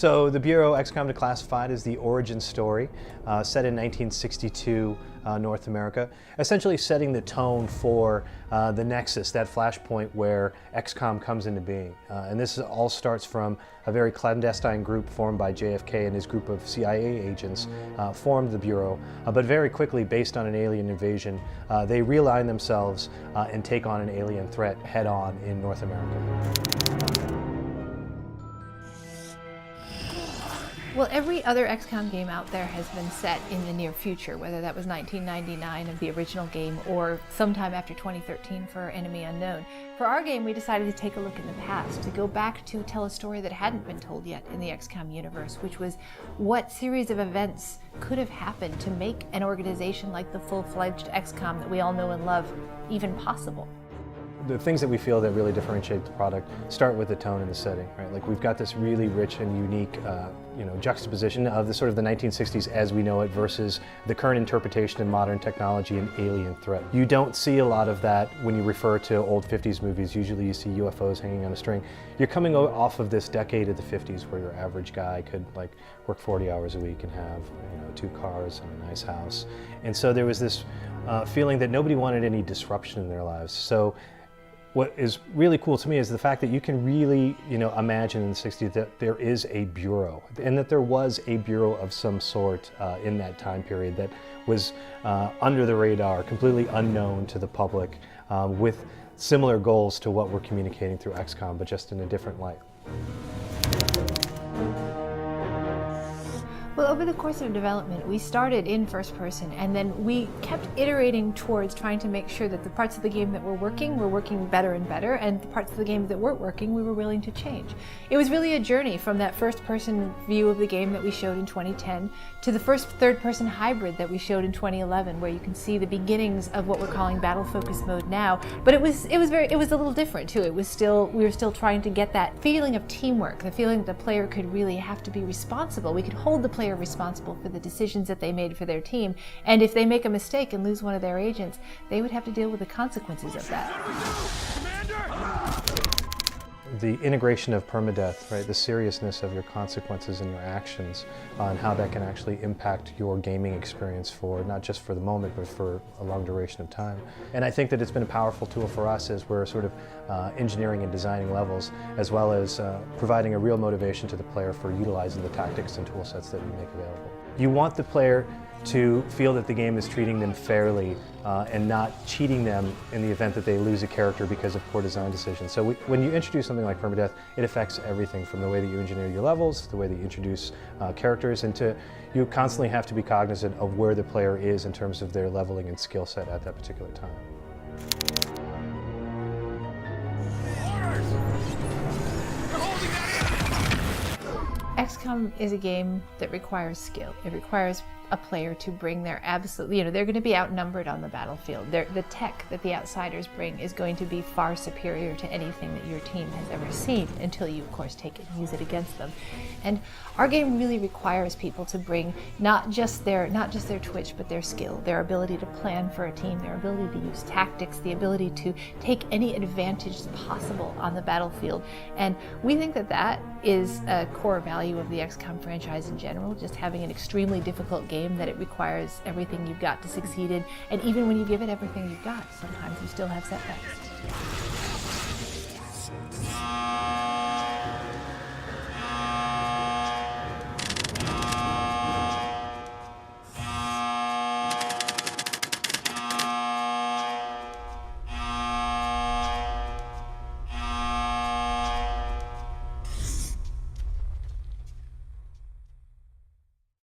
So the Bureau XCOM Declassified is the origin story set in 1962 North America, essentially setting the tone for the nexus, that flashpoint where XCOM comes into being. And this all starts from a very clandestine group formed by JFK and his group of CIA agents formed the Bureau, but very quickly, based on an alien invasion, they realign themselves and take on an alien threat head-on in North America. Well, every other XCOM game out there has been set in the near future, whether that was 1999 of the original game or sometime after 2013 for Enemy Unknown. For our game, we decided to take a look in the past, to go back to tell a story that hadn't been told yet in the XCOM universe, which was what series of events could have happened to make an organization like the full-fledged XCOM that we all know and love even possible. The things that we feel that really differentiate the product start with the tone and the setting, right? Like we've got this really rich and unique, juxtaposition of the sort of the 1960s as we know it versus the current interpretation in modern technology and alien threat. You don't see a lot of that when you refer to old 50s movies. Usually you see UFOs hanging on a string. You're coming off of this decade of the 50s where your average guy could work 40 hours a week and have 2 cars and a nice house. And so there was this feeling that nobody wanted any disruption in their lives. So what is really cool to me is the fact that you can really, imagine in the 60s that there is a bureau, and that there was a bureau of some sort in that time period that was under the radar, completely unknown to the public, with similar goals to what we're communicating through XCOM, but just in a different light. Well, over the course of development, we started in first person, and then we kept iterating towards trying to make sure that the parts of the game that were working better and better, and the parts of the game that weren't working, we were willing to change. It was really a journey from that first person view of the game that we showed in 2010 to the first third person hybrid that we showed in 2011, where you can see the beginnings of what we're calling battle focus mode now. But it was a little different too. We were still trying to get that feeling of teamwork, the feeling that the player could really have to be responsible. We could hold the player responsible for the decisions that they made for their team, and if they make a mistake and lose one of their agents, they would have to deal with the consequences of that. The integration of permadeath, right? The seriousness of your consequences and your actions, and how that can actually impact your gaming experience for not just for the moment, but for a long duration of time. And I think that it's been a powerful tool for us as we're sort of engineering and designing levels, as well as providing a real motivation to the player for utilizing the tactics and tool sets that we make available. You want the player to feel that the game is treating them fairly and not cheating them in the event that they lose a character because of poor design decisions. So when you introduce something like permadeath, it affects everything from the way that you engineer your levels, to the way that you introduce characters, and you constantly have to be cognizant of where the player is in terms of their leveling and skill set at that particular time. XCOM is a game that requires skill. It requires a player to bring their they're going to be outnumbered on the battlefield. The tech that the outsiders bring is going to be far superior to anything that your team has ever seen, until you, of course, take it and use it against them. And our game really requires people to bring not just their twitch, but their skill, their ability to plan for a team, their ability to use tactics, the ability to take any advantage possible on the battlefield. And we think that that is a core value of the XCOM franchise in general, just having an extremely difficult game that it requires everything you've got to succeed in, and even when you give it everything you've got, sometimes you still have setbacks.